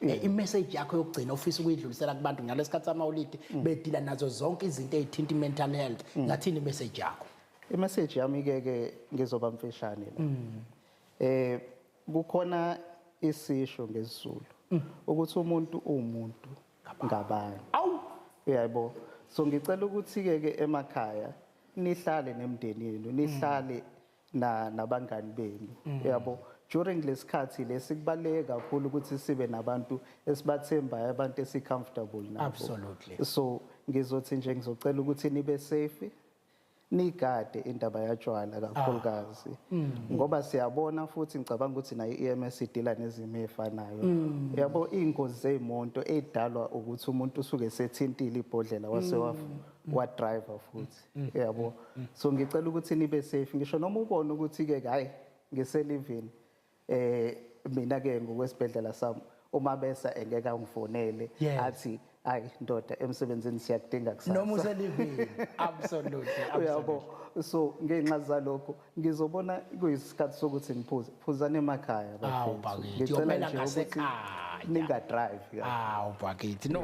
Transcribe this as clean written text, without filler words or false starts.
I-message yakho yokugcina ofisa ukuyidlulisela kubantu ngalesikhathi samawulidi bedila nazo zonke izinto ezithinta i-mental health ngathini i-message yakho? I-message yami ke ngizoba mfishane la. Kukhona isisho ngesiZulu ukuthi umuntu umuntu ngabanye. Awu Uyaybo. So ngicela ukuthi ke emakhaya nihlale nemndeni yenu, nihlale nabangani benu. Uyabo. During lesikhathi lesikubaleke kakhulu ukuthi sibe nabantu esibathembayo, abantu esicomfortable nabo. Absolutely. So ngizothi nje ngizocela ukuthi nibe safe, nigade indaba yatshwala kakhulukazi ngoba siyabona futhi ngicabanga ukuthi nayo i-EMS idila nezimo ezifanayo. Yabo ingozi zeimoto edalwa ukuthi umuntu usuke sethintile ibhodlela wase wa driver futhi. Yabo. So ngicela ukuthi nibe safe ngisho noma ubone ukuthi ke hayi ngiselivini mina ke ngokwesibhedlela sami uma besa engeke angifonele athi hayi ndoda emsebenzini siyakudinga kusasa noma uselivini. Absolutely. Uyabo. So ngenxa zalokho ngizobona kuyisikhathi sokuthi ngiphuze phuzana emakhaya bakithi. ngicela nje ukuthi ninga drive. Bakithi no.